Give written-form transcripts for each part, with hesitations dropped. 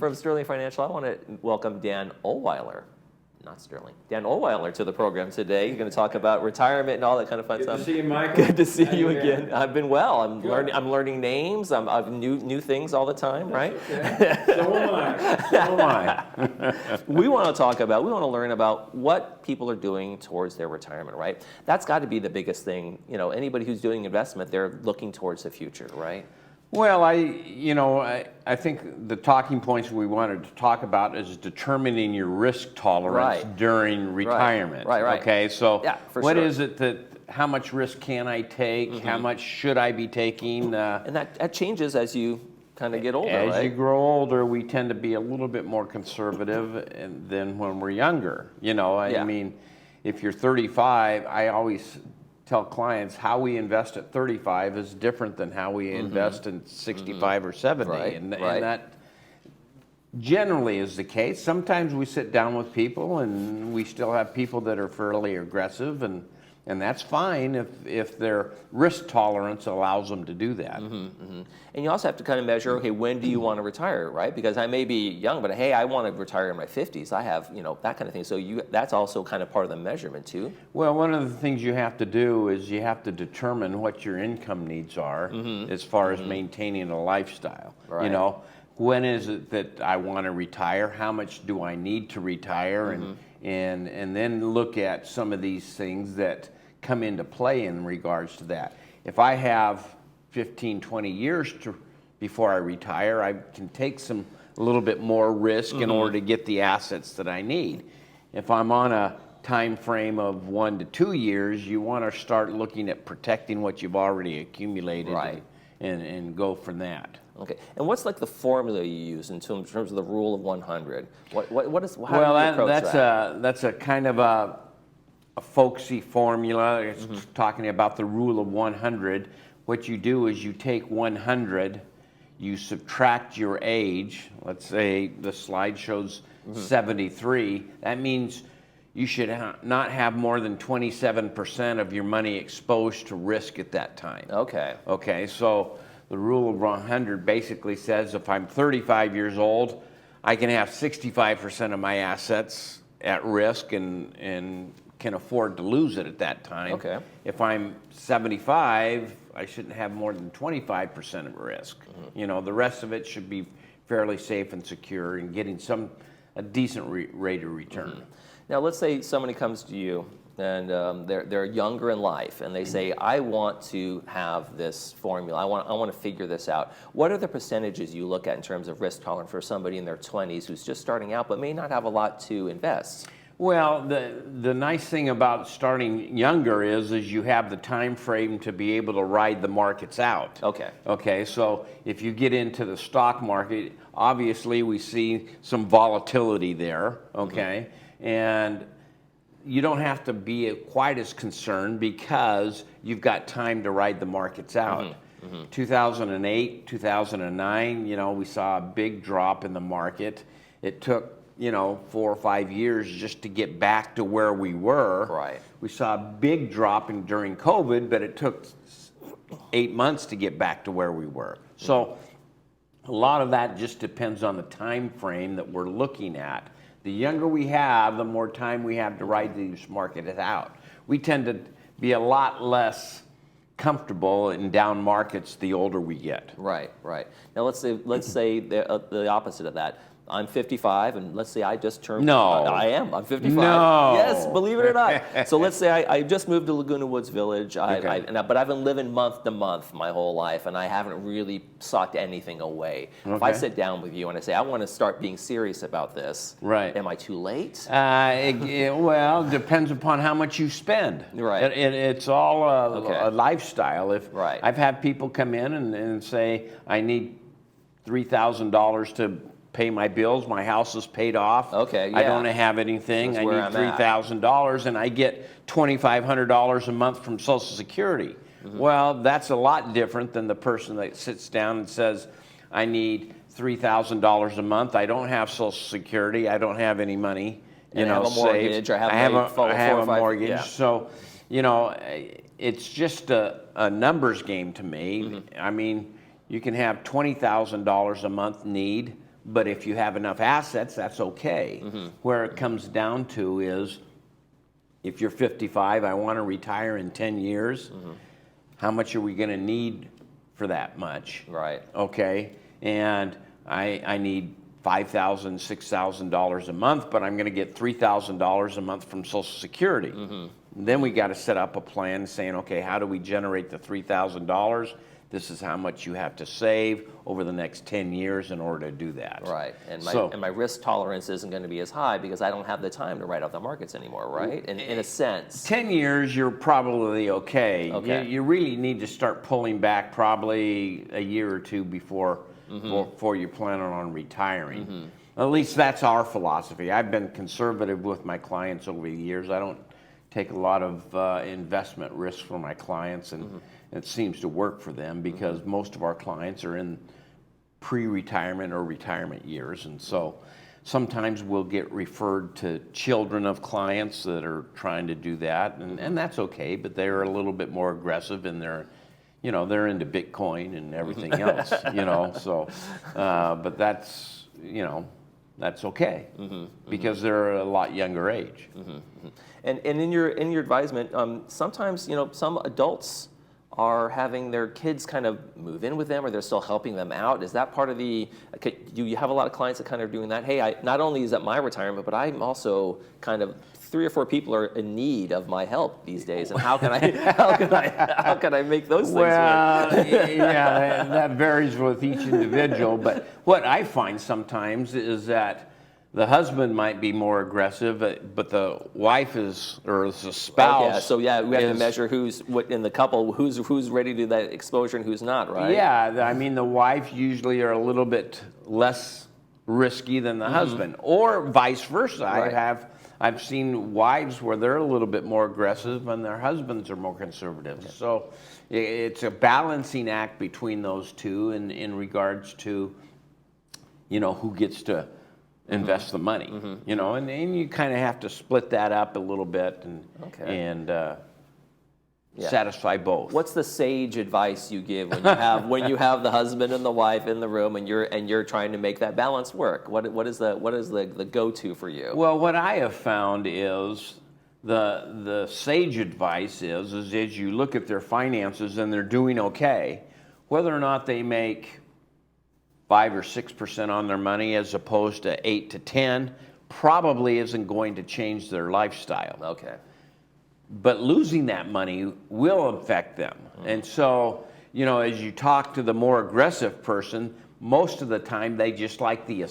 from Sterling Financial, I want to welcome Dan Ohlweiler. Not Sterling. Dan Ohlweiler to the program today. You're going to talk about retirement and all that kind of fun stuff. Good to see you, Mike. Good to see you again. I've been well. I'm learning names. I've new things all the time, right? Okay. So am I. So am I. We want to learn about what people are doing towards their retirement, right? That's got to be the biggest thing. You know, anybody who's doing investment, they're looking towards the future, right? Well, I think the talking points we wanted to talk about is determining your risk tolerance during retirement. Right. Okay, so what sure. is it how much risk can I take? How much should I be taking? And that changes as you kind of get older, As you grow older, we tend to be a little bit more conservative than when we're younger. You know, I mean, if you're 35, I always tell clients how we invest at 35 is different than how we invest in 65 or 70. And that generally is the case. Sometimes we sit down with people and we still have people that are fairly aggressive, and that's fine if their risk tolerance allows them to do that. And you also have to kind of measure, okay, when do you want to retire, right? Because I may be young, but hey, I want to retire in my 50s. I have, that kind of thing. So that's also kind of part of the measurement too. Well, one of the things you have to do is you have to determine what your income needs are as far as maintaining a lifestyle. Right. You know, when is it that I want to retire? How much do I need to retire? And then look at some of these things that come into play in regards to that. If I have 15, 20 years before I retire, I can take a little bit more risk in order to get the assets that I need. If I'm on a time frame of 1 to 2 years, you want to start looking at protecting what you've already accumulated and go from that. Okay, and what's like the formula you use in terms of the rule of 100? How do you approach that? That's a kind of a folksy formula. It's talking about the rule of 100. What you do is you take 100, you subtract your age. Let's say the slide shows 73. That means you should not have more than 27% of your money exposed to risk at that time. Okay, so the rule of 100 basically says if I'm 35 years old, I can have 65% of my assets at risk and can afford to lose it at that time. Okay. If I'm 75, I shouldn't have more than 25% of risk. You know, the rest of it should be fairly safe and secure and getting a decent rate of return. Now, let's say somebody comes to you and they're younger in life, and they say, I want to have this formula. I want to figure this out. What are the percentages you look at in terms of risk tolerance for somebody in their 20s who's just starting out but may not have a lot to invest? Well, the nice thing about starting younger is you have the time frame to be able to ride the markets out. Okay, so if you get into the stock market, obviously we see some volatility there, okay? And you don't have to be quite as concerned because you've got time to ride the markets out. 2008, 2009, we saw a big drop in the market. It took 4 or 5 years just to get back to where we were. Right. We saw a big drop during COVID, but it took 8 months to get back to where we were. So a lot of that just depends on the time frame that we're looking at. The younger we have, the more time we have to ride these markets out. We tend to be a lot less comfortable in down markets the older we get. Right. Now let's say the opposite of that. I'm 55, and let's say I just turned... No. I am. I'm 55. No. Yes, believe it or not. So let's say I just moved to Laguna Woods Village, but I've been living month to month my whole life, and I haven't really socked anything away. If I sit down with you and I say, I want to start being serious about this, am I too late? Well, depends upon how much you spend. Right. It's all a lifestyle. I've had people come in and say, I need $3,000 to pay my bills, my house is paid off. I don't have anything. I need $3,000 and I get $2,500 a month from Social Security. Well, that's a lot different than the person that sits down and says, I need $3,000 a month. I don't have Social Security. I don't have any money, I have a mortgage. I have a mortgage. So, it's just a numbers game to me. I mean, you can have $20,000 a month need, But if you have enough assets, that's okay. Where it comes down to is, if you're 55, I want to retire in 10 years, how much are we going to need for that much? Right. Okay, and I need $5,000, $6,000 a month, but I'm going to get $3,000 a month from Social Security. Then we got to set up a plan saying, okay, how do we generate the $3,000? This is how much you have to save over the next 10 years in order to do that. Right, and my risk tolerance isn't going to be as high because I don't have the time to write off the markets anymore, right? In a sense. 10 years, you're probably okay. You really need to start pulling back probably a year or two before you're planning on retiring. At least that's our philosophy. I've been conservative with my clients over the years. I don't take a lot of investment risk for my clients, and it seems to work for them because most of our clients are in pre-retirement or retirement years, and so sometimes we'll get referred to children of clients that are trying to do that, and that's okay, but they're a little bit more aggressive in their, they're into Bitcoin and everything else, so, but that's, that's okay because they're a lot younger age. And in your advisement, sometimes some adults are having their kids kind of move in with them, or they're still helping them out. Is that part of the? Do you have a lot of clients that kind of are doing that? Hey, not only is that my retirement, but I'm also kind of 3 or 4 people are in need of my help these days, and how can I make those things work? Well, yeah, that varies with each individual. But what I find sometimes is that the husband might be more aggressive, but the wife or the spouse. We have to measure who's in the couple, who's ready to do that exposure and who's not, right? Yeah, I mean the wife usually are a little bit less risky than the husband, or vice versa. Right. I've seen wives where they're a little bit more aggressive and their husbands are more conservative. Yeah. So it's a balancing act between those two in regards to, who gets to invest the money, and you kind of have to split that up a little bit and satisfy both. What's the sage advice you give when you have the husband and the wife in the room and you're trying to make that balance work? What is the go-to for you? Well, what I have found is the sage advice is as you look at their finances and they're doing okay, whether or not they make 5 or 6% on their money as opposed to 8 to 10 probably isn't going to change their lifestyle. Okay. But losing that money will affect them. And so, as you talk to the more aggressive person, most of the time they just like the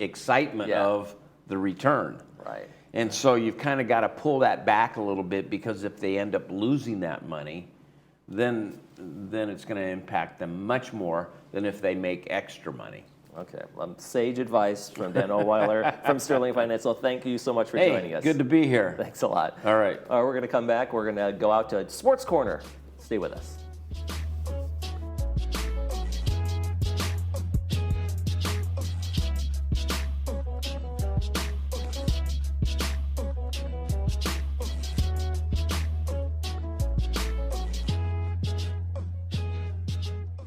excitement of the return. Right. And so you've kind of got to pull that back a little bit, because if they end up losing that money, then it's going to impact them much more than if they make extra money. Okay. Sage advice from Dan Ohlweiler from Sterling Financial. Thank you so much for joining us. Good to be here. Thanks a lot. All right. We're going to come back. We're going to go out to Sports Corner. Stay with us.